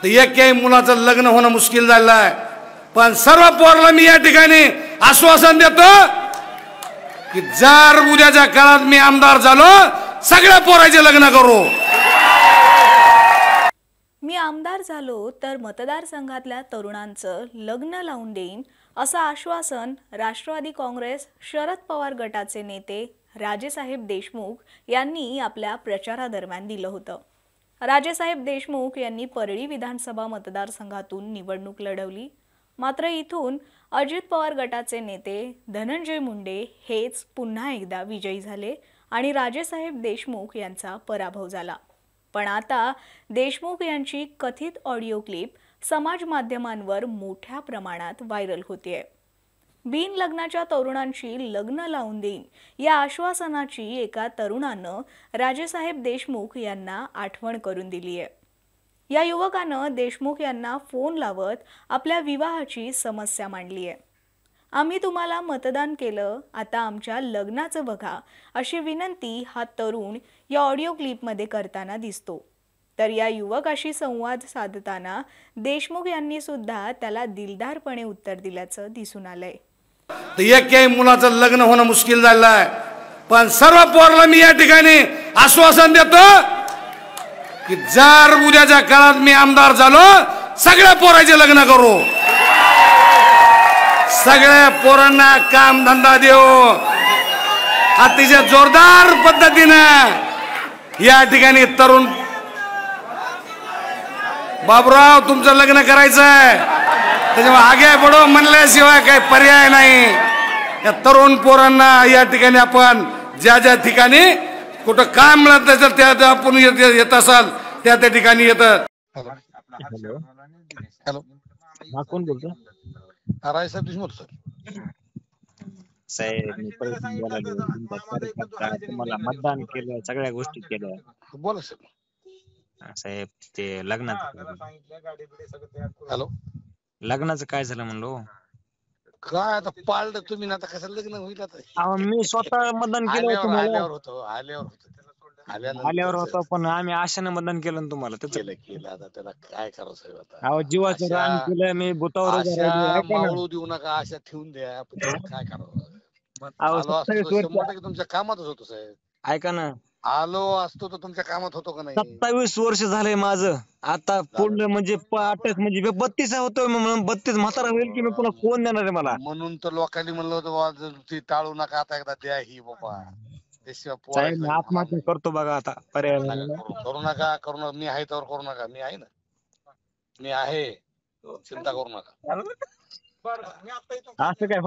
तर एकही मुलाचं लग्न होणं मुश्किल झालं आहे. पण सर्व पोराला मी या ठिकाणी आश्वासन देतो की जर उद्याच्या काळात मी आमदार झालो सगळ्या पोराचे लग्न करू. मी आमदार झालो तर मतदारसंघातल्या तरुणांचं लग्न लावून देईन असं आश्वासन राष्ट्रवादी काँग्रेस शरद पवार गटाचे नेते राजेसाहेब देशमुख यांनी आपल्या प्रचारादरम्यान दिलं होतं. राजेसाहेब देशमुख यांनी परळी विधानसभा मतदारसंघातून निवडणूक लढवली. मात्र इथून अजित पवार गटाचे नेते धनंजय मुंडे हेच पुन्हा एकदा विजयी झाले आणि राजेसाहेब देशमुख यांचा पराभव झाला. पण आता देशमुख यांची कथित ऑडिओ क्लिप समाज माध्यमांवर मोठ्या प्रमाणात व्हायरल होतेय. बिन लग्नाच्या तरुणांची लग्न लावून देईन या आश्वासनाची एका तरुणानं राजेसाहेब देशमुख यांना आठवण करून दिली आहे. या युवकानं देशमुख यांना फोन लावत आपल्या विवाहाची समस्या मांडली आहे. आम्ही तुम्हाला मतदान केलं, आता आमच्या लग्नाचं बघा अशी विनंती हा तरुण या ऑडिओ क्लिपमध्ये करताना दिसतो. तर या युवकाशी संवाद साधताना देशमुख यांनी सुद्धा त्याला दिलदारपणे उत्तर दिल्याचं दिसून आलंय. तर एकही मुलाचं लग्न होणं मुश्किल झालं आहे. पण सर्व पोराला मी या ठिकाणी आश्वासन देतो की जर उद्याच्या काळात मी आमदार झालो सगळ्या पोराचे लग्न करू. सगळ्या पोरांना काम धंदा देऊ. अतिशय जोरदार पद्धतीने या ठिकाणी तरुण बाबूराव तुमचं लग्न करायचंय त्याच्यामुळे आगे बढो म्हणल्याशिवाय काही पर्याय नाही. या तरुण पोरांना या ठिकाणी आपण ज्या ज्या ठिकाणी कुठं काम मिळत असेल त्या आपण येत असाल त्या ठिकाणी येत. हॅलो हॅलो हा कोण बोलतो? राजेसाहेब देशमुख सर. साहेब मी तुम्हाला मतदान केलं, सगळ्या गोष्टी केल्या. बोला सर. साहेब ते लग्नाचं हॅलो लग्नाचं काय झालं म्हणलो? काय आता पाळलं तुम्ही ना, आता कसं लग्न होईल आता? अहो मी स्वतः मतदान केलं होतं. आल्यावर होतं पण आम्ही आशाने मतदान केलं ना तुम्हाला. केलं आता त्याला काय करावं साहेब? आता अहो जीवाचं रान केलं मी, बुतावर मावळू देऊ नका, आशा ठेवून द्या. आपण काय करावं? तुमच्या कामातच होतो साहेब. ऐका ना, आलो असतो तर तुमच्या कामात होतो का नाही? 27 वर्ष झालंय माझं. आता पुढलं म्हणजे 28 म्हणजे 32 होतोय. 32 म्हातारा होईल की मी, पुन्हा कोण देणार आहे मला? म्हणून तर लोकांनी म्हणलं होतं ती टाळू नका, आता एकदा द्या ही बाबा. साहेब आत्महत्या करतो बघा आता, पर्याय करू नका. मी आहे तर करू नका. मी आहे ना, मी आहे, चिंता करू नका. असं काय